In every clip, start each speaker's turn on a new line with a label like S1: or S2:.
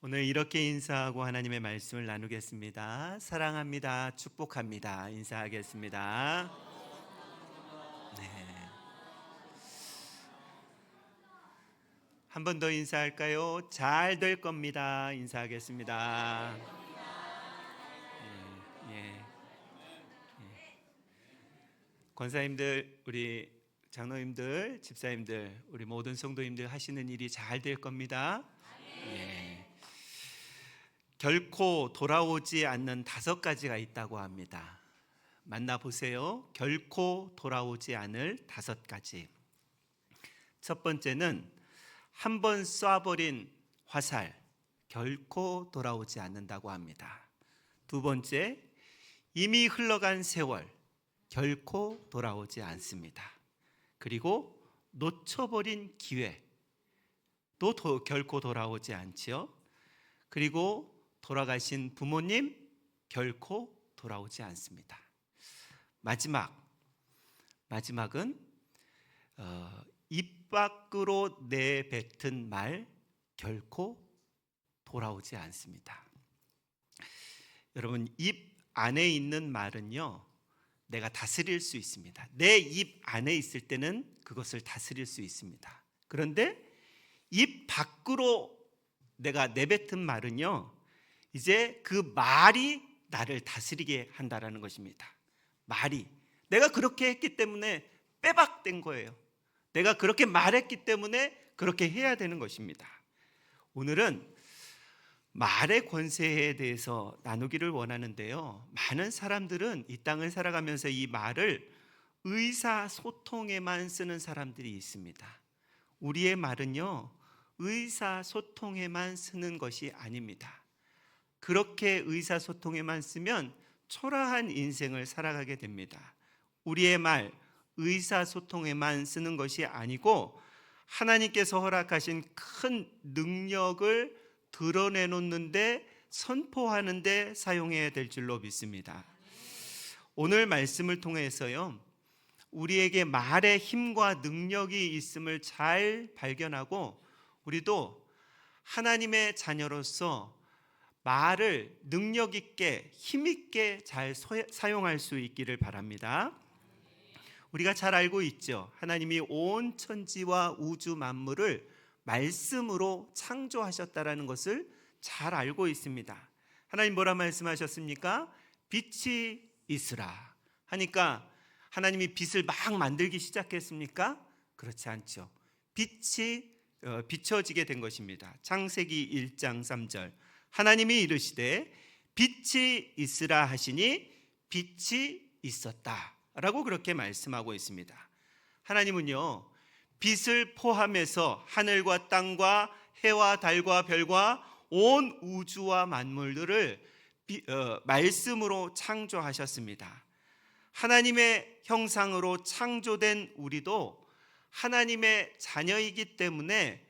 S1: 오늘 이렇게 인사하고 하나님의 말씀을 나누겠습니다. 사랑합니다. 축복합니다. 인사하겠습니다. 네. 한 번 더 인사할까요? 잘 될 겁니다. 인사하겠습니다. 예, 예. 권사님들, 우리 장로님들, 집사님들, 우리 모든 성도님들 하시는 일이 잘 될 겁니다. 예. 결코 돌아오지 않는 5가지가 있다고 합니다. 만나보세요. 결코 돌아오지 않을 5가지. 첫 번째는 한 번 쏴버린 화살, 결코 돌아오지 않는다고 합니다. 두 번째, 이미 흘러간 세월, 결코 돌아오지 않습니다. 그리고 놓쳐버린 기회, 또 결코 돌아오지 않지요. 그리고 돌아가신 부모님, 결코 돌아오지 않습니다. 마지막은 입 밖으로 내뱉은 말, 결코 돌아오지 않습니다. 여러분, 입 안에 있는 말은요, 내가 다스릴 수 있습니다. 내 입 안에 있을 때는 그것을 다스릴 수 있습니다. 그런데 입 밖으로 내가 내뱉은 말은요, 이제 그 말이 나를 다스리게 한다라는 것입니다. 말이 내가 그렇게 했기 때문에 빼박된 거예요. 내가 그렇게 말했기 때문에 그렇게 해야 되는 것입니다. 오늘은 말의 권세에 대해서 나누기를 원하는데요, 많은 사람들은 이 땅을 살아가면서 이 말을 의사소통에만 쓰는 사람들이 있습니다. 우리의 말은요, 의사소통에만 쓰는 것이 아닙니다. 그렇게 의사소통에만 쓰면 초라한 인생을 살아가게 됩니다. 우리의 말, 의사소통에만 쓰는 것이 아니고 하나님께서 허락하신 큰 능력을 드러내놓는데, 선포하는데 사용해야 될 줄로 믿습니다. 오늘 말씀을 통해서요, 우리에게 말의 힘과 능력이 있음을 잘 발견하고 우리도 하나님의 자녀로서 말을 능력 있게, 힘 있게 잘 사용할 수 있기를 바랍니다. 우리가 잘 알고 있죠. 하나님이 온 천지와 우주 만물을 말씀으로 창조하셨다라는 것을 잘 알고 있습니다. 하나님 뭐라 말씀하셨습니까? 빛이 있으라 하니까 하나님이 빛을 막 만들기 시작했습니까? 그렇지 않죠. 빛이 비춰지게 된 것입니다. 창세기 1장 3절, 하나님이 이르시되 빛이 있으라 하시니 빛이 있었다 라고 그렇게 말씀하고 있습니다. 하나님은요, 빛을 포함해서 하늘과 땅과 해와 달과 별과 온 우주와 만물들을 말씀으로 창조하셨습니다. 하나님의 형상으로 창조된 우리도 하나님의 자녀이기 때문에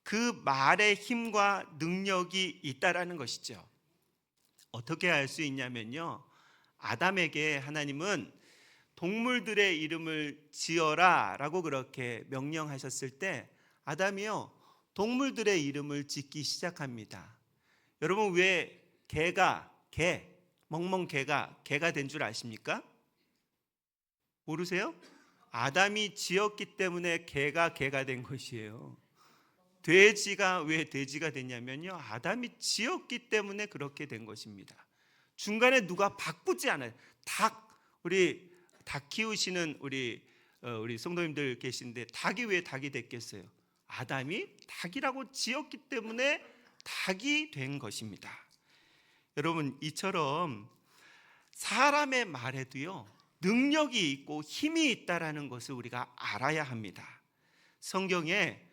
S1: 그 말의 힘과 능력이 있다라는 것이죠. 어떻게 알 수 있냐면요, 아담에게 하나님은 동물들의 이름을 지어라 라고 그렇게 명령하셨을 때 아담이요, 동물들의 이름을 짓기 시작합니다. 여러분, 왜 멍멍개가 개가 된 줄 아십니까? 모르세요? 아담이 지었기 때문에 개가 된 것이에요. 돼지가 왜 돼지가 됐냐면요, 아담이 지었기 때문에 그렇게 된 것입니다. 중간에 누가 바꾸지 않아요. 우리 닭 키우시는 우리 성도님들 계신데 닭이 왜 닭이 됐겠어요? 아담이 닭이라고 지었기 때문에 닭이 된 것입니다. 여러분, 이처럼 사람의 말에도요, 능력이 있고 힘이 있다라는 것을 우리가 알아야 합니다. 성경에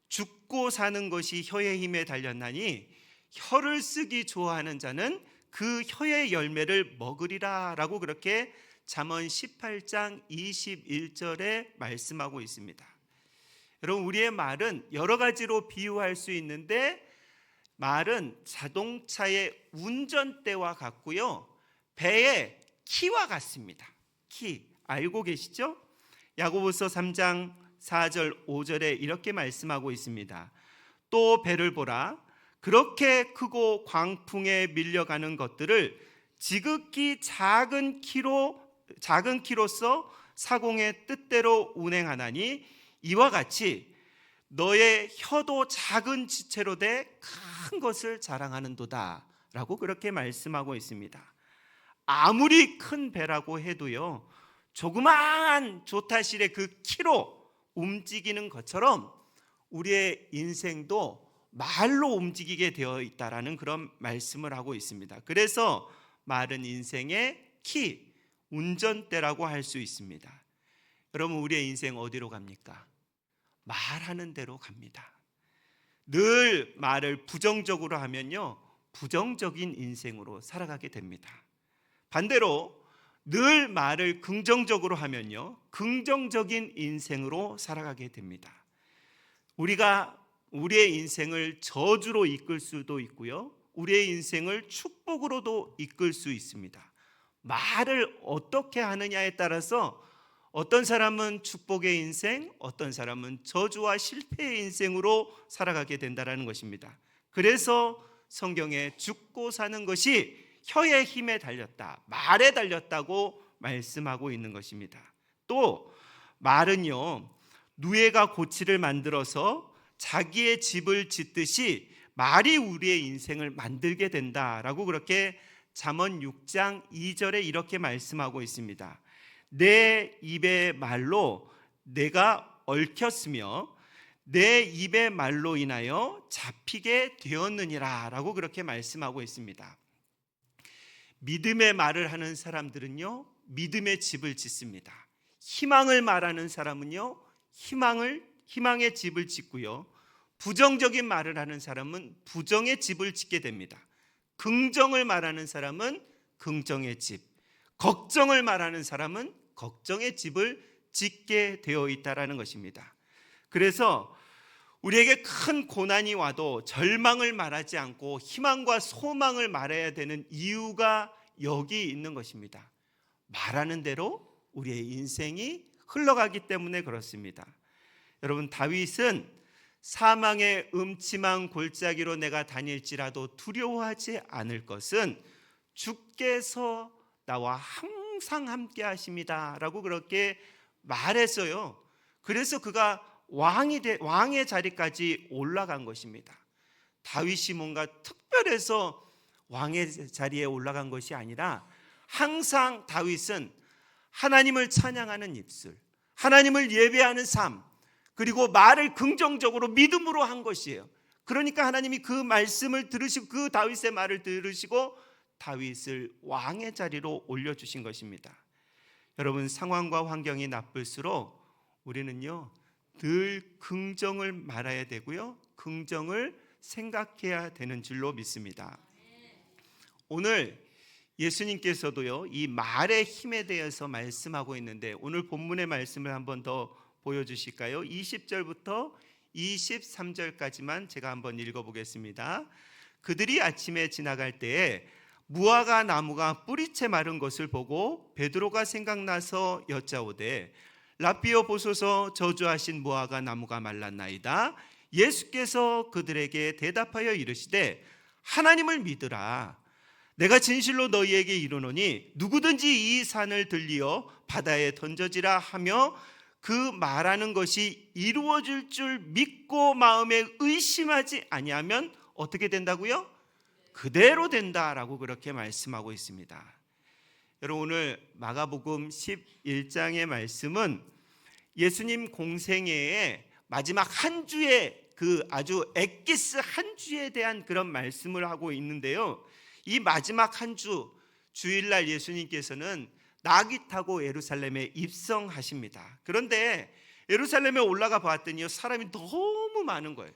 S1: 죽고 사는 것이 혀의 힘에 달렸나니 혀를 쓰기 좋아하는 자는 그 혀의 열매를 먹으리라 라고 그렇게 잠언 18장 21절에 말씀하고 있습니다. 여러분, 우리의 말은 여러 가지로 비유할 수 있는데 말은 자동차의 운전대와 같고요, 배의 키와 같습니다. 키 알고 계시죠? 야고보서 3장 4절 5절에 이렇게 말씀하고 있습니다. 또 배를 보라, 그렇게 크고 광풍에 밀려가는 것들을 지극히 작은 키로서 사공의 뜻대로 운행하나니 이와 같이 너의 혀도 작은 지체로 돼 큰 것을 자랑하는도다 라고 그렇게 말씀하고 있습니다. 아무리 큰 배라고 해도요, 조그마한 조타실의 그 키로 움직이는 것처럼 우리의 인생도 말로 움직이게 되어 있다라는 그런 말씀을 하고 있습니다. 그래서 말은 인생의 키, 운전대라고 할 수 있습니다. 여러분, 우리의 인생 어디로 갑니까? 말하는 대로 갑니다. 늘 말을 부정적으로 하면요, 부정적인 인생으로 살아가게 됩니다. 반대로 늘 말을 긍정적으로 하면요, 긍정적인 인생으로 살아가게 됩니다. 우리가 우리의 인생을 저주로 이끌 수도 있고요, 우리의 인생을 축복으로도 이끌 수 있습니다. 말을 어떻게 하느냐에 따라서 어떤 사람은 축복의 인생, 어떤 사람은 저주와 실패의 인생으로 살아가게 된다는 것입니다. 그래서 성경에 죽고 사는 것이 혀의 힘에 달렸다, 말에 달렸다고 말씀하고 있는 것입니다. 또 말은요, 누에가 고치를 만들어서 자기의 집을 짓듯이 말이 우리의 인생을 만들게 된다라고 그렇게 잠언 6장 2절에 이렇게 말씀하고 있습니다. 내 입의 말로 내가 얽혔으며 내 입의 말로 인하여 잡히게 되었느니라 라고 그렇게 말씀하고 있습니다. 믿음의 말을 하는 사람들은요, 믿음의 집을 짓습니다. 희망을 말하는 사람은요, 희망의 집을 짓고요, 부정적인 말을 하는 사람은 부정의 집을 짓게 됩니다. 긍정을 말하는 사람은 긍정의 집, 걱정을 말하는 사람은 걱정의 집을 짓게 되어 있다라는 것입니다. 그래서 우리에게 큰 고난이 와도 절망을 말하지 않고 희망과 소망을 말해야 되는 이유가 여기 있는 것입니다. 말하는 대로 우리의 인생이 흘러가기 때문에 그렇습니다. 여러분, 다윗은 사망의 음침한 골짜기로 내가 다닐지라도 두려워하지 않을 것은 주께서 나와 항상 함께 하십니다 라고 그렇게 말했어요. 그래서 그가 왕의 자리까지 올라간 것입니다. 다윗이 뭔가 특별해서 왕의 자리에 올라간 것이 아니라 항상 다윗은 하나님을 찬양하는 입술, 하나님을 예배하는 삶, 그리고 말을 긍정적으로 믿음으로 한 것이에요. 그러니까 하나님이 그 말씀을 들으시고 그 다윗의 말을 들으시고 다윗을 왕의 자리로 올려주신 것입니다. 여러분, 상황과 환경이 나쁠수록 우리는요, 늘 긍정을 말해야 되고요, 긍정을 생각해야 되는 줄로 믿습니다. 오늘 예수님께서도요, 이 말의 힘에 대해서 말씀하고 있는데 오늘 본문의 말씀을 한번 더 보여주실까요? 20절부터 23절까지만 제가 한번 읽어보겠습니다. 그들이 아침에 지나갈 때에 무화과 나무가 뿌리채 마른 것을 보고 베드로가 생각나서 여짜오되 라삐어 보소서, 저주하신 무화과 나무가 말랐나이다. 예수께서 그들에게 대답하여 이르시되 하나님을 믿으라. 내가 진실로 너희에게 이르노니 누구든지 이 산을 들리어 바다에 던져지라 하며 그 말하는 것이 이루어질 줄 믿고 마음에 의심하지 아니하면 어떻게 된다고요? 그대로 된다라고 그렇게 말씀하고 있습니다. 여러분, 오늘 마가복음 11장의 말씀은 예수님 공생애의 마지막 한 주의 그 아주 엑기스 한 주에 대한 그런 말씀을 하고 있는데요, 이 마지막 한 주 주일날 예수님께서는 나귀 타고 예루살렘에 입성하십니다. 그런데 예루살렘에 올라가 봤더니 사람이 너무 많은 거예요.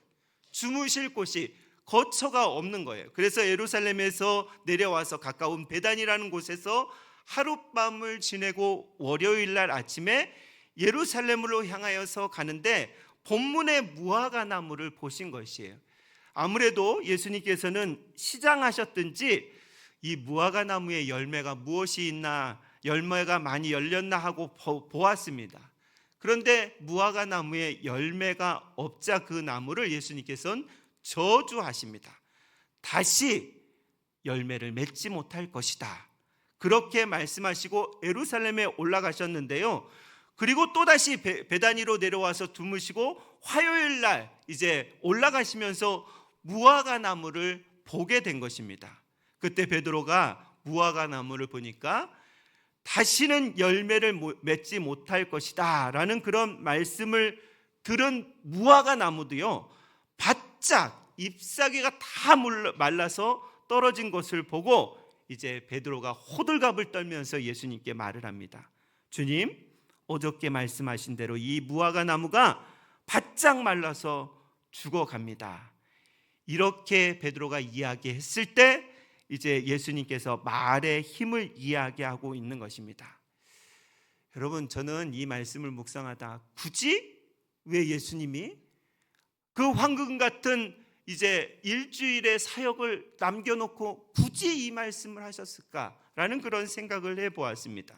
S1: 주무실 곳이 거처가 없는 거예요. 그래서 예루살렘에서 내려와서 가까운 베단이라는 곳에서 하룻밤을 지내고 월요일날 아침에 예루살렘으로 향하여서 가는데 본문의 무화과 나무를 보신 것이에요. 아무래도 예수님께서는 시장하셨든지 이 무화과 나무의 열매가 무엇이 있나, 열매가 많이 열렸나 하고 보았습니다. 그런데 무화과 나무에 열매가 없자 그 나무를 예수님께서는 저주하십니다. 다시 열매를 맺지 못할 것이다. 그렇게 말씀하시고 예루살렘에 올라가셨는데요. 그리고 또다시 베다니로 내려와서 두무시고 화요일 날 이제 올라가시면서 무화과 나무를 보게 된 것입니다. 그때 베드로가 무화과 나무를 보니까 다시는 열매를 맺지 못할 것이다 라는 그런 말씀을 들은 무화과 나무도요, 바짝 잎사귀가 다 말라서 떨어진 것을 보고 이제 베드로가 호들갑을 떨면서 예수님께 말을 합니다. 주님, 어저께 말씀하신 대로 이 무화과 나무가 바짝 말라서 죽어갑니다. 이렇게 베드로가 이야기했을 때 이제 예수님께서 말의 힘을 이야기하고 있는 것입니다. 여러분, 저는 이 말씀을 묵상하다 굳이 왜 예수님이 그 황금 같은 이제 일주일의 사역을 남겨놓고 굳이 이 말씀을 하셨을까라는 그런 생각을 해보았습니다.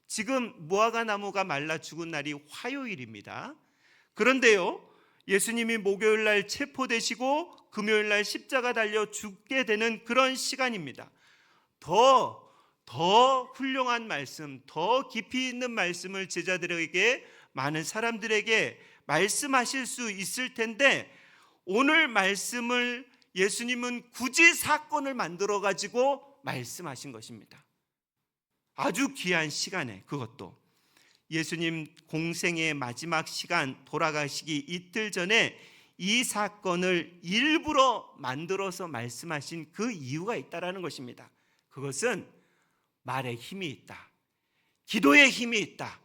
S1: 지금 무화과 나무가 말라 죽은 날이 화요일입니다. 그런데요, 예수님이 목요일 날 체포되시고 금요일 날 십자가 달려 죽게 되는 그런 시간입니다. 더 훌륭한 말씀, 더 깊이 있는 말씀을 제자들에게, 많은 사람들에게 말씀하실 수 있을 텐데, 오늘 말씀을 예수님은 굳이 사건을 만들어 가지고 말씀하신 것입니다. 아주 귀한 시간에, 그것도 예수님 공생의 마지막 시간, 돌아가시기 이틀 전에 이 사건을 일부러 만들어서 말씀하신 그 이유가 있다라는 것입니다. 그것은 말에 힘이 있다, 기도에 힘이 있다.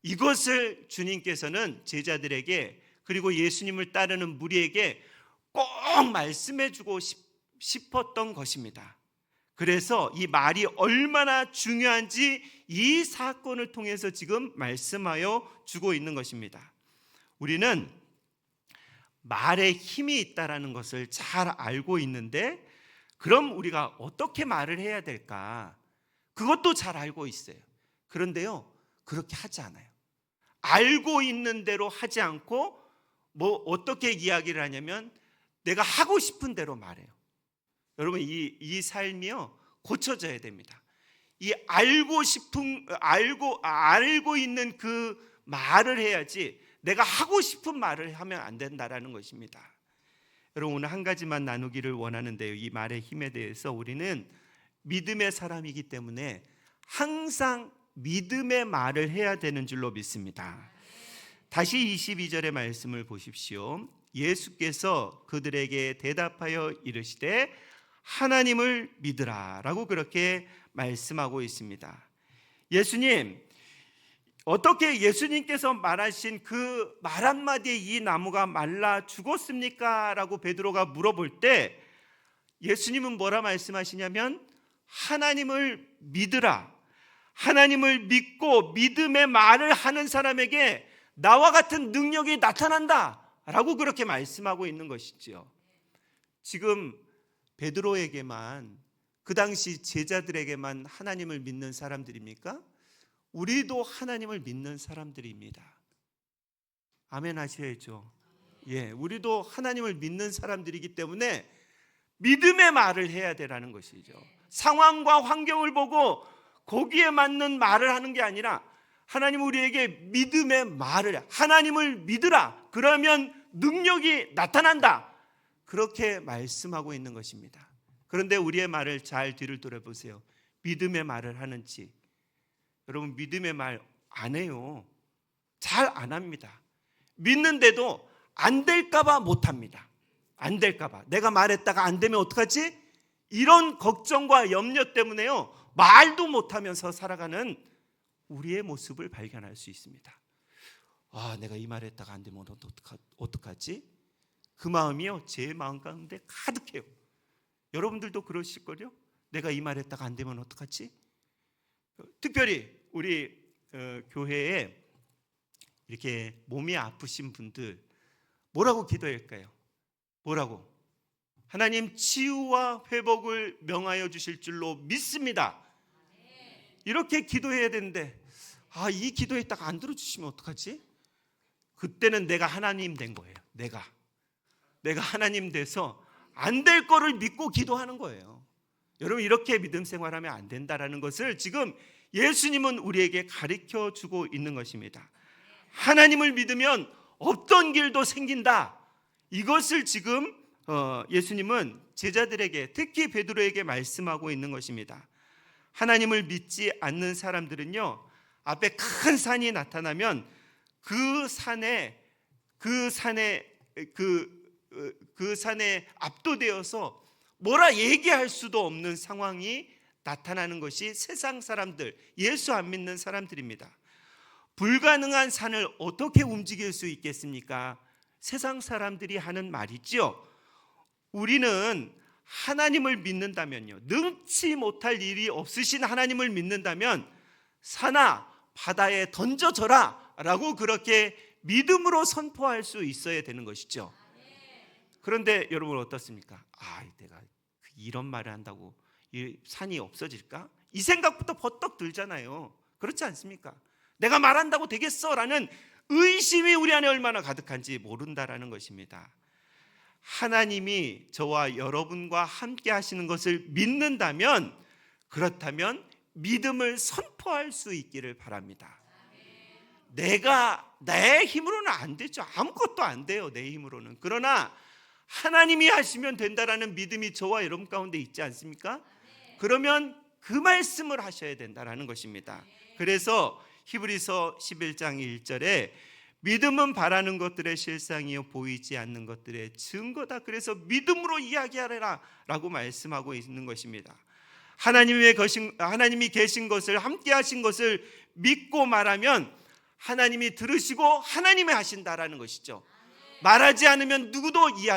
S1: 이것을 주님께서는 제자들에게, 그리고 예수님을 따르는 무리에게 꼭 말씀해 주고 싶었던 것입니다. 그래서 이 말이 얼마나 중요한지 이 사건을 통해서 지금 말씀하여 주고 있는 것입니다. 우리는 말에 힘이 있다라는 것을 잘 알고 있는데, 그럼 우리가 어떻게 말을 해야 될까? 그것도 잘 알고 있어요. 그런데요, 그렇게 하지 않아요. 알고 있는 대로 하지 않고 어떻게 이야기를 하냐면 내가 하고 싶은 대로 말해요. 여러분, 이 삶이요, 고쳐져야 됩니다. 이 알고 있는 그 말을 해야지 내가 하고 싶은 말을 하면 안 된다라는 것입니다. 여러분, 오늘 한 가지만 나누기를 원하는데요, 이 말의 힘에 대해서 우리는 믿음의 사람이기 때문에 항상 믿음의 말을 해야 되는 줄로 믿습니다. 다시 22절의 말씀을 보십시오. 예수께서 그들에게 대답하여 이르시되 하나님을 믿으라 라고 그렇게 말씀하고 있습니다. 예수님, 어떻게 예수님께서 말하신 그 말 한마디에 이 나무가 말라 죽었습니까? 라고 베드로가 물어볼 때 예수님은 뭐라 말씀하시냐면 하나님을 믿으라, 하나님을 믿고 믿음의 말을 하는 사람에게 나와 같은 능력이 나타난다 라고 그렇게 말씀하고 있는 것이지요. 지금 베드로에게만, 그 당시 제자들에게만 하나님을 믿는 사람들입니까? 우리도 하나님을 믿는 사람들입니다. 아멘 하셔야죠. 예, 우리도 하나님을 믿는 사람들이기 때문에 믿음의 말을 해야 되라는 것이죠. 상황과 환경을 보고 거기에 맞는 말을 하는 게 아니라 하나님 우리에게 믿음의 말을, 하나님을 믿으라, 그러면 능력이 나타난다, 그렇게 말씀하고 있는 것입니다. 그런데 우리의 말을 잘 뒤를 돌아보세요. 믿음의 말을 하는지. 여러분, 믿음의 말 안 해요. 잘 안 합니다. 믿는데도 안 될까봐 못 합니다. 안 될까봐, 내가 말했다가 안 되면 어떡하지? 이런 걱정과 염려 때문에요, 말도 못하면서 살아가는 우리의 모습을 발견할 수 있습니다. 아, 내가 이 말했다가 안 되면 어떡하지? 그 마음이요, 제 마음 가운데 가득해요. 여러분들도 그러실걸요? 내가 이 말했다가 안 되면 어떡하지? 특별히 우리 교회에 이렇게 몸이 아프신 분들 뭐라고 기도할까요? 뭐라고? 하나님 치유와 회복을 명하여 주실 줄로 믿습니다. 이렇게 기도해야 되는데, 이 기도했다가 안 들어주시면 어떡하지? 그때는 내가 하나님 된 거예요. 내가 하나님 돼서 안 될 거를 믿고 기도하는 거예요. 여러분, 이렇게 믿음 생활하면 안 된다라는 것을 지금 예수님은 우리에게 가르쳐 주고 있는 것입니다. 하나님을 믿으면 없던 길도 생긴다. 이것을 지금 예수님은 제자들에게, 특히 베드로에게 말씀하고 있는 것입니다. 하나님을 믿지 않는 사람들은요, 앞에 큰 산이 나타나면 그 산에 압도되어서 뭐라 얘기할 수도 없는 상황이 나타나는 것이 세상 사람들, 예수 안 믿는 사람들입니다. 불가능한 산을 어떻게 움직일 수 있겠습니까? 세상 사람들이 하는 말이죠. 우리는 하나님을 믿는다면요, 능치 못할 일이 없으신 하나님을 믿는다면 산아 바다에 던져져라 라고 그렇게 믿음으로 선포할 수 있어야 되는 것이죠. 그런데 여러분 어떻습니까? 내가 이런 말을 한다고 이 산이 없어질까? 이 생각부터 버떡 들잖아요. 그렇지 않습니까? 내가 말한다고 되겠어? 라는 의심이 우리 안에 얼마나 가득한지 모른다라는 것입니다. 하나님이 저와 여러분과 함께 하시는 것을 믿는다면, 그렇다면 믿음을 선포할 수 있기를 바랍니다. 내 힘으로는 안 되죠. 아무것도 안 돼요, 내 힘으로는. 그러나 하나님이 하시면 된다라는 믿음이 저와 여러분 가운데 있지 않습니까? 그러면 그 말씀을 하셔야 된다라는 것입니다. 그래서 히브리서 11장 1절에 믿음은 바라는 것들의 실상이요 보이지 않는 것들의 증거다. 그래서 믿음으로 이야기하라 라고 말씀하고 있는 것입니다. 하나님이 계신 것을, 함께 하신 것을 믿고 말하면 하나님이 들으시고 하나님이 하신다라는 것이죠. 말하지 않으면 누구도 이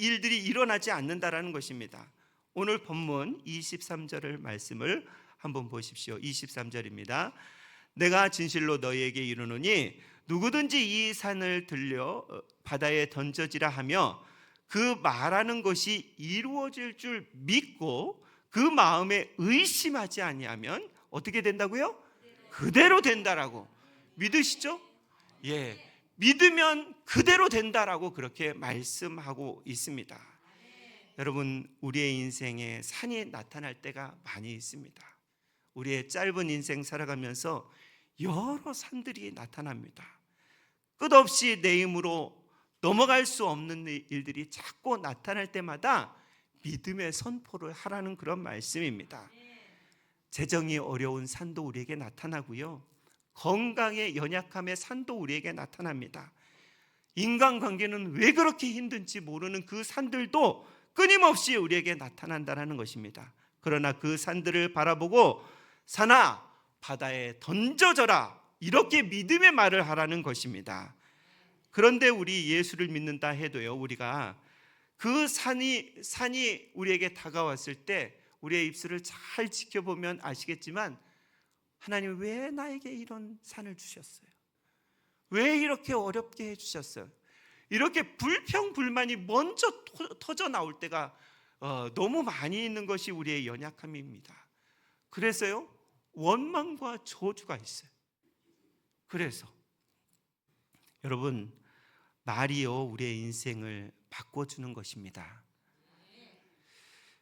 S1: 일들이 일어나지 않는다라는 것입니다. 오늘 본문 23절의 말씀을 한번 보십시오. 23절입니다. 내가 진실로 너희에게 이르노니 누구든지 이 산을 들려 바다에 던져지라 하며 그 말하는 것이 이루어질 줄 믿고 그 마음에 의심하지 아니하면 어떻게 된다고요? 그대로 된다라고. 믿으시죠? 예. 믿으면 그대로 된다라고 그렇게 말씀하고 있습니다. 여러분, 우리의 인생에 산이 나타날 때가 많이 있습니다. 우리의 짧은 인생 살아가면서 여러 산들이 나타납니다. 끝없이 내 힘으로 넘어갈 수 없는 일들이 자꾸 나타날 때마다 믿음의 선포를 하라는 그런 말씀입니다. 재정이 어려운 산도 우리에게 나타나고요, 건강의 연약함의 산도 우리에게 나타납니다. 인간관계는 왜 그렇게 힘든지 모르는 그 산들도 끊임없이 우리에게 나타난다는 것입니다. 그러나 그 산들을 바라보고 산아 바다에 던져져라, 이렇게 믿음의 말을 하라는 것입니다. 그런데 우리 예수를 믿는다 해도요, 우리가 그 산이 우리에게 다가왔을 때 우리의 입술을 잘 지켜보면 아시겠지만, 하나님 왜 나에게 이런 산을 주셨어요? 왜 이렇게 어렵게 해주셨어요? 이렇게 불평불만이 먼저 터져 나올 때가 너무 많이 있는 것이 우리의 연약함입니다. 그래서요, 원망과 저주가 있어요. 그래서 여러분, 말이요 우리의 인생을 바꿔주는 것입니다.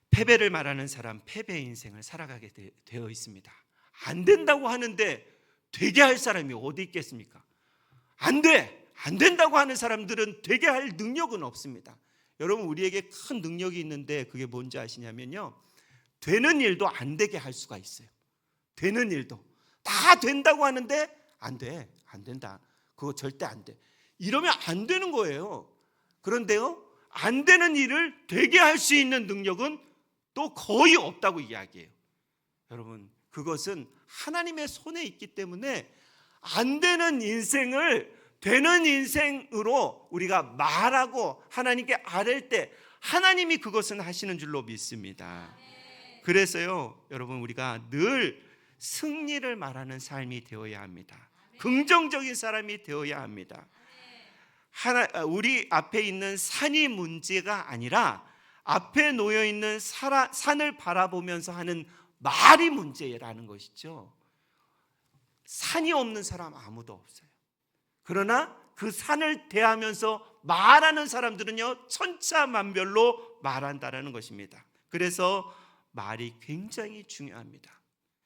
S1: 패배를 말하는 사람, 패배의 인생을 살아가게 되어 있습니다. 안 된다고 하는데 되게 할 사람이 어디 있겠습니까? 안 된다고 하는 사람들은 되게 할 능력은 없습니다. 여러분, 우리에게 큰 능력이 있는데 그게 뭔지 아시냐면요, 되는 일도 안 되게 할 수가 있어요. 되는 일도 다 된다고 하는데 안 된다, 그거 절대 안 돼, 이러면 안 되는 거예요. 그런데요, 안 되는 일을 되게 할 수 있는 능력은 또 거의 없다고 이야기해요. 여러분, 그것은 하나님의 손에 있기 때문에 안 되는 인생을 되는 인생으로 우리가 말하고 하나님께 아뢰 때 하나님이 그것은 하시는 줄로 믿습니다. 그래서요, 여러분, 우리가 늘 승리를 말하는 삶이 되어야 합니다. 긍정적인 사람이 되어야 합니다. 우리 앞에 있는 산이 문제가 아니라 앞에 놓여 있는 산을 바라보면서 하는 말이 문제라는 것이죠. 산이 없는 사람 아무도 없어요. 그러나 그 산을 대하면서 말하는 사람들은요 천차만별로 말한다라는 것입니다. 그래서 말이 굉장히 중요합니다.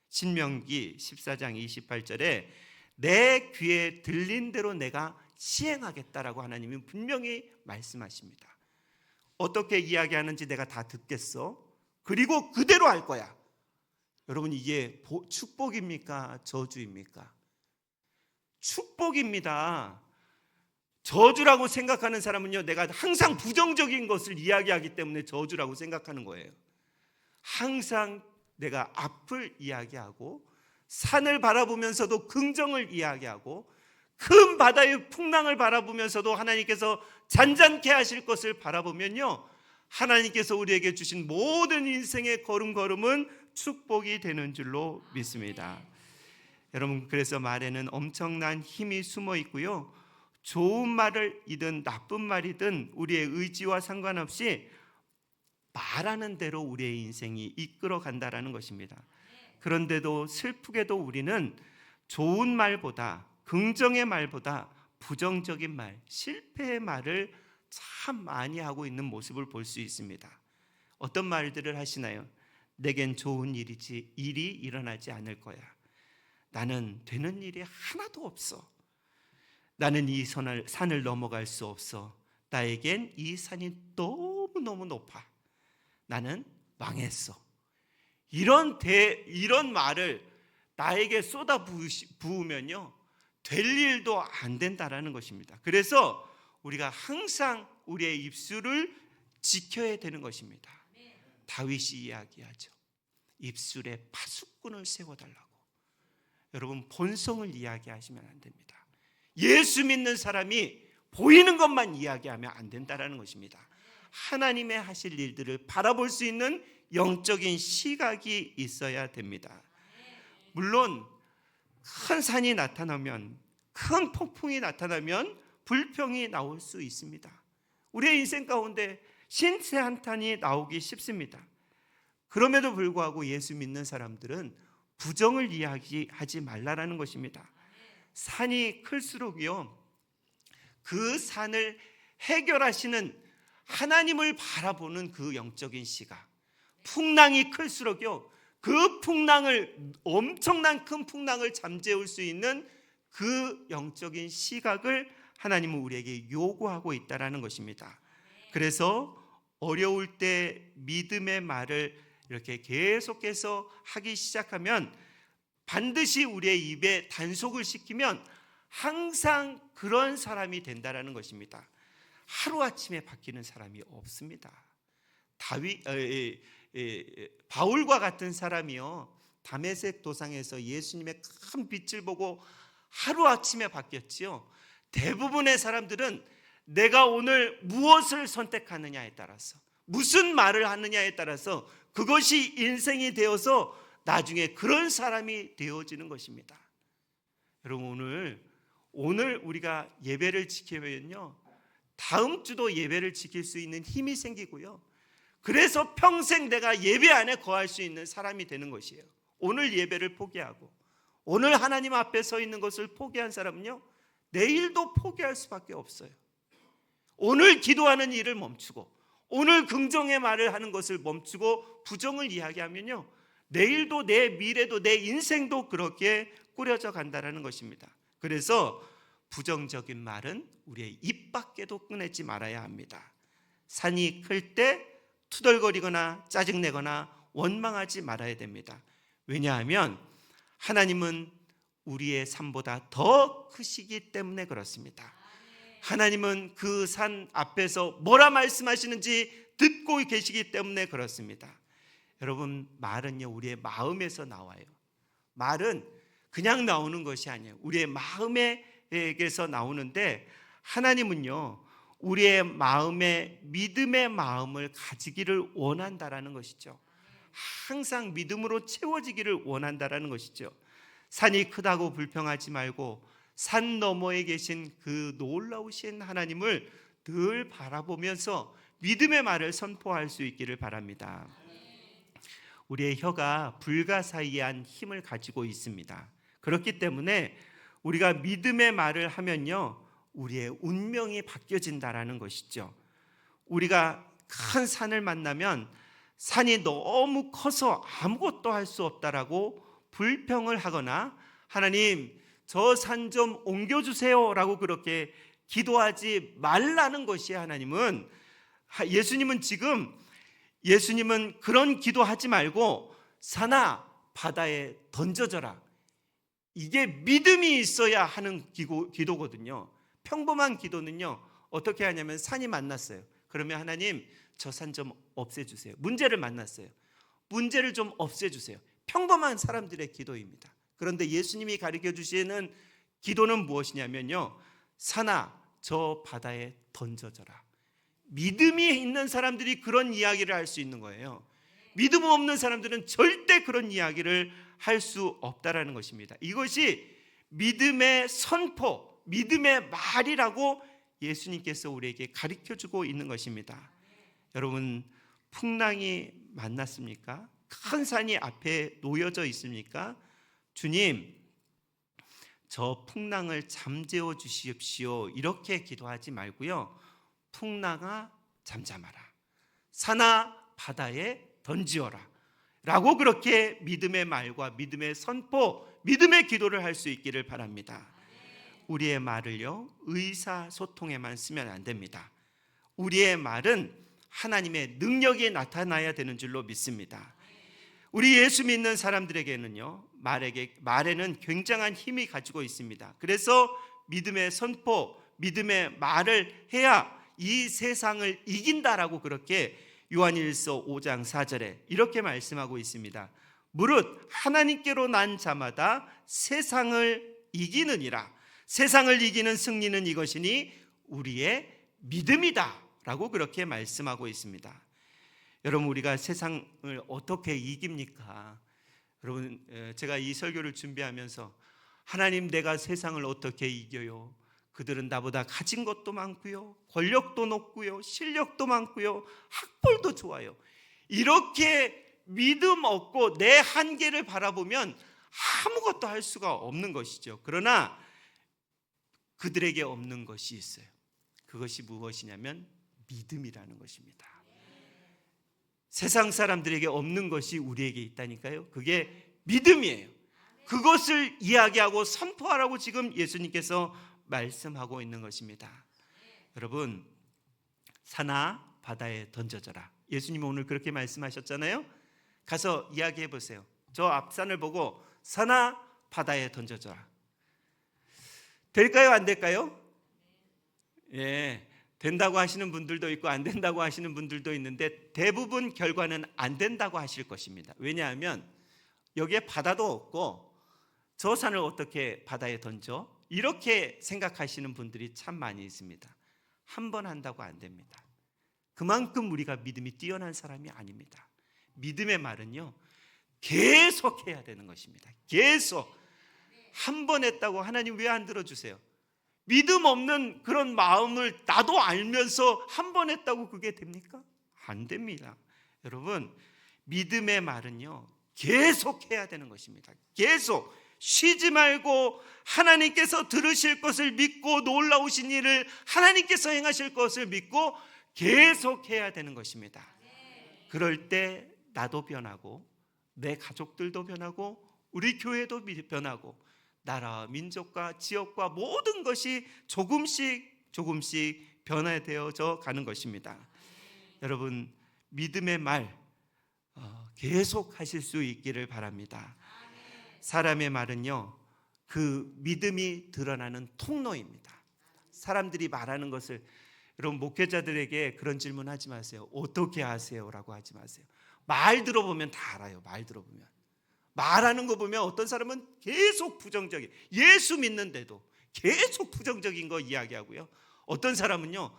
S1: 신명기 14장 28절에 내 귀에 들린 대로 내가 시행하겠다라고 하나님이 분명히 말씀하십니다. 어떻게 이야기하는지 내가 다 듣겠어. 그리고 그대로 할 거야. 여러분, 이게 축복입니까? 저주입니까? 축복입니다. 저주라고 생각하는 사람은요, 내가 항상 부정적인 것을 이야기하기 때문에 저주라고 생각하는 거예요. 항상 내가 앞을 이야기하고 산을 바라보면서도 긍정을 이야기하고 큰 바다의 풍랑을 바라보면서도 하나님께서 잔잔케 하실 것을 바라보면요, 하나님께서 우리에게 주신 모든 인생의 걸음걸음은 축복이 되는 줄로 믿습니다. 여러분, 그래서 말에는 엄청난 힘이 숨어 있고요, 좋은 말이든 나쁜 말이든 우리의 의지와 상관없이 말하는 대로 우리의 인생이 이끌어 간다라는 것입니다. 그런데도 슬프게도 우리는 좋은 말보다, 긍정의 말보다 부정적인 말, 실패의 말을 참 많이 하고 있는 모습을 볼 수 있습니다. 어떤 말들을 하시나요? 내겐 좋은 일이 일어나지 않을 거야. 나는 되는 일이 하나도 없어. 나는 이 산을 넘어갈 수 없어. 나에겐 이 산이 너무너무 높아. 나는 망했어. 이런 말을 나에게 쏟아 부으면요, 될 일도 안 된다라는 것입니다. 그래서 우리가 항상 우리의 입술을 지켜야 되는 것입니다. 다윗이 이야기하죠. 입술에 파수꾼을 세워달라고. 여러분, 본성을 이야기하시면 안 됩니다. 예수 믿는 사람이 보이는 것만 이야기하면 안 된다라는 것입니다. 하나님의 하실 일들을 바라볼 수 있는 영적인 시각이 있어야 됩니다. 물론 큰 산이 나타나면, 큰 폭풍이 나타나면 불평이 나올 수 있습니다. 우리의 인생 가운데 신세 한탄이 나오기 쉽습니다. 그럼에도 불구하고 예수 믿는 사람들은 부정을 이야기하지 말라라는 것입니다. 산이 클수록요, 그 산을 해결하시는 하나님을 바라보는 그 영적인 시각, 풍랑이 클수록요, 그 풍랑을, 엄청난 큰 풍랑을 잠재울 수 있는 그 영적인 시각을 하나님은 우리에게 요구하고 있다는 것입니다. 그래서 어려울 때 믿음의 말을 이렇게 계속해서 하기 시작하면, 반드시 우리의 입에 단속을 시키면 항상 그런 사람이 된다는 것입니다. 하루아침에 바뀌는 사람이 없습니다. 바울과 같은 사람이요, 다메섹 도상에서 예수님의 큰 빛을 보고 하루아침에 바뀌었지요. 대부분의 사람들은 내가 오늘 무엇을 선택하느냐에 따라서, 무슨 말을 하느냐에 따라서 그것이 인생이 되어서 나중에 그런 사람이 되어지는 것입니다. 여러분, 오늘 우리가 예배를 지키면요, 다음 주도 예배를 지킬 수 있는 힘이 생기고요, 그래서 평생 내가 예배 안에 거할 수 있는 사람이 되는 것이에요. 오늘 예배를 포기하고 오늘 하나님 앞에 서 있는 것을 포기한 사람은요, 내일도 포기할 수밖에 없어요. 오늘 기도하는 일을 멈추고 오늘 긍정의 말을 하는 것을 멈추고 부정을 이야기하면요, 내일도 내 미래도 내 인생도 그렇게 꾸려져 간다는 것입니다. 그래서 부정적인 말은 우리의 입 밖에도 꺼내지 말아야 합니다. 산이 클 때 투덜거리거나 짜증내거나 원망하지 말아야 됩니다. 왜냐하면 하나님은 우리의 삶보다 더 크시기 때문에 그렇습니다. 하나님은 그 산 앞에서 뭐라 말씀하시는지 듣고 계시기 때문에 그렇습니다. 여러분, 말은요, 우리의 마음에서 나와요. 말은 그냥 나오는 것이 아니에요. 우리의 마음에서 나오는데, 하나님은요, 우리의 마음에 믿음의 마음을 가지기를 원한다라는 것이죠. 항상 믿음으로 채워지기를 원한다라는 것이죠. 산이 크다고 불평하지 말고 산 너머에 계신 그 놀라우신 하나님을 늘 바라보면서 믿음의 말을 선포할 수 있기를 바랍니다. 우리의 혀가 불가사의한 힘을 가지고 있습니다. 그렇기 때문에 우리가 믿음의 말을 하면요, 우리의 운명이 바뀌어진다라는 것이죠. 우리가 큰 산을 만나면 산이 너무 커서 아무것도 할 수 없다라고 불평을 하거나 하나님 저 산 좀 옮겨주세요 라고 그렇게 기도하지 말라는 것이 하나님은, 예수님은 그런 기도하지 말고 산아 바다에 던져져라, 이게 믿음이 있어야 하는 기도거든요. 평범한 기도는요 어떻게 하냐면 산이 만났어요. 그러면 하나님 저 산 좀 없애주세요. 문제를 만났어요. 문제를 좀 없애주세요. 평범한 사람들의 기도입니다. 그런데 예수님이 가르쳐 주시는 기도는 무엇이냐면요, 산아 저 바다에 던져져라. 믿음이 있는 사람들이 그런 이야기를 할 수 있는 거예요. 믿음 없는 사람들은 절대 그런 이야기를 할 수 없다라는 것입니다. 이것이 믿음의 선포, 믿음의 말이라고 예수님께서 우리에게 가르쳐주고 있는 것입니다. 여러분, 풍랑이 만났습니까? 큰 산이 앞에 놓여져 있습니까? 주님, 저 풍랑을 잠재워 주십시오, 이렇게 기도하지 말고요, 풍랑아 잠잠하라, 산아 바다에 던지어라 라고 그렇게 믿음의 말과 믿음의 선포, 믿음의 기도를 할 수 있기를 바랍니다. 우리의 말을요 의사소통에만 쓰면 안 됩니다. 우리의 말은 하나님의 능력이 나타나야 되는 줄로 믿습니다. 우리 예수 믿는 사람들에게는요 말에는 굉장한 힘이 가지고 있습니다. 그래서 믿음의 선포, 믿음의 말을 해야 이 세상을 이긴다라고 그렇게 요한일서 5장 4절에 이렇게 말씀하고 있습니다. 무릇 하나님께로 난 자마다 세상을 이기느니라. 세상을 이기는 승리는 이것이니 우리의 믿음이다 라고 그렇게 말씀하고 있습니다. 여러분, 우리가 세상을 어떻게 이깁니까? 여러분, 제가 이 설교를 준비하면서 하나님, 내가 세상을 어떻게 이겨요? 그들은 나보다 가진 것도 많고요, 권력도 높고요, 실력도 많고요, 학벌도 좋아요. 이렇게 믿음 없고 내 한계를 바라보면 아무것도 할 수가 없는 것이죠. 그러나 그들에게 없는 것이 있어요. 그것이 무엇이냐면 믿음이라는 것입니다. 세상 사람들에게 없는 것이 우리에게 있다니까요. 그게 믿음이에요. 그것을 이야기하고 선포하라고 지금 예수님께서 말씀하고 있는 것입니다. 여러분, 산아 바다에 던져져라. 예수님은 오늘 그렇게 말씀하셨잖아요. 가서 이야기해 보세요. 저 앞산을 보고 산아 바다에 던져져라. 될까요? 안 될까요? 예, 된다고 하시는 분들도 있고 안 된다고 하시는 분들도 있는데 대부분 결과는 안 된다고 하실 것입니다. 왜냐하면 여기에 바다도 없고 저 산을 어떻게 바다에 던져? 이렇게 생각하시는 분들이 참 많이 있습니다. 한 번 한다고 안 됩니다. 그만큼 우리가 믿음이 뛰어난 사람이 아닙니다. 믿음의 말은요 계속 해야 되는 것입니다. 계속. 한 번 했다고 하나님 왜 안 들어주세요? 믿음 없는 그런 마음을 나도 알면서 한 번 했다고 그게 됩니까? 안 됩니다. 여러분, 믿음의 말은요 계속 해야 되는 것입니다. 계속 쉬지 말고 하나님께서 들으실 것을 믿고 놀라우신 일을 하나님께서 행하실 것을 믿고 계속 해야 되는 것입니다. 그럴 때 나도 변하고 내 가족들도 변하고 우리 교회도 변하고 나라와 민족과 지역과 모든 것이 조금씩 변화되어져 가는 것입니다. 여러분, 믿음의 말 계속 하실 수 있기를 바랍니다. 사람의 말은요 그 믿음이 드러나는 통로입니다. 사람들이 말하는 것을, 여러분 목회자들에게 그런 질문하지 마세요. 어떻게 아세요? 라고 하지 마세요. 말 들어보면 다 알아요. 말 들어보면. 말하는 거 보면 어떤 사람은 계속 부정적인, 예수 믿는데도 계속 부정적인 거 이야기하고요, 어떤 사람은요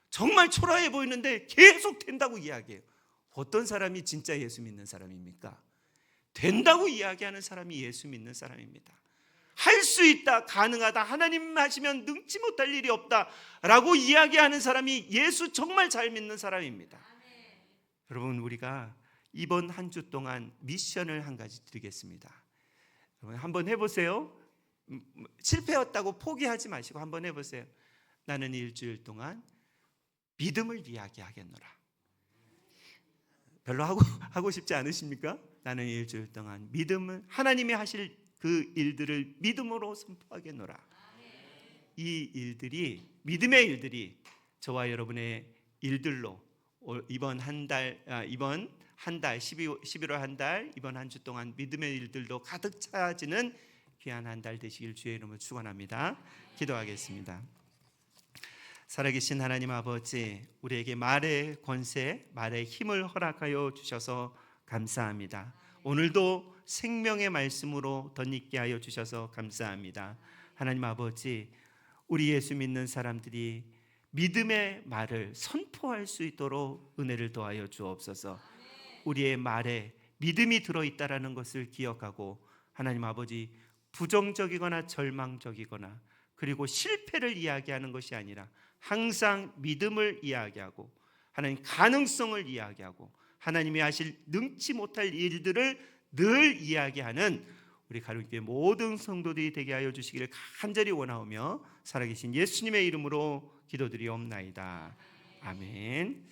S1: 정말 초라해 보이는데 계속 된다고 이야기해요. 어떤 사람이 진짜 예수 믿는 사람입니까? 된다고 이야기하는 사람이 예수 믿는 사람입니다. 할 수 있다, 가능하다, 하나님 하시면 능치 못할 일이 없다 라고 이야기하는 사람이 예수 정말 잘 믿는 사람입니다. 여러분, 우리가 이번 한 주 동안 미션을 한 가지 드리겠습니다. 여러분 한번 해보세요. 실패했다고 포기하지 마시고 한번 해보세요. 나는 일주일 동안 믿음을 이야기하겠노라. 별로 하고 싶지 않으십니까? 나는 일주일 동안 믿음을, 하나님이 하실 그 일들을 믿음으로 선포하겠노라. 이 일들이, 믿음의 일들이 저와 여러분의 일들로 이번 한 달, 11월 한 달, 이번 한 주 동안 믿음의 일들도 가득 차지는 귀한 한 달 되시길 주의 이름으로 축원합니다. 기도하겠습니다. 살아계신 하나님 아버지, 우리에게 말의 권세, 말의 힘을 허락하여 주셔서 감사합니다. 오늘도 생명의 말씀으로 덧입게 하여 주셔서 감사합니다. 하나님 아버지, 우리 예수 믿는 사람들이 믿음의 말을 선포할 수 있도록 은혜를 더하여 주옵소서. 우리의 말에 믿음이 들어있다라는 것을 기억하고, 하나님 아버지, 부정적이거나 절망적이거나 그리고 실패를 이야기하는 것이 아니라 항상 믿음을 이야기하고, 하나님 가능성을 이야기하고, 하나님이 하실 능치 못할 일들을 늘 이야기하는 우리 가톨교회 모든 성도들이 되게 하여 주시기를 간절히 원하오며 살아계신 예수님의 이름으로 기도드리옵나이다. 아멘.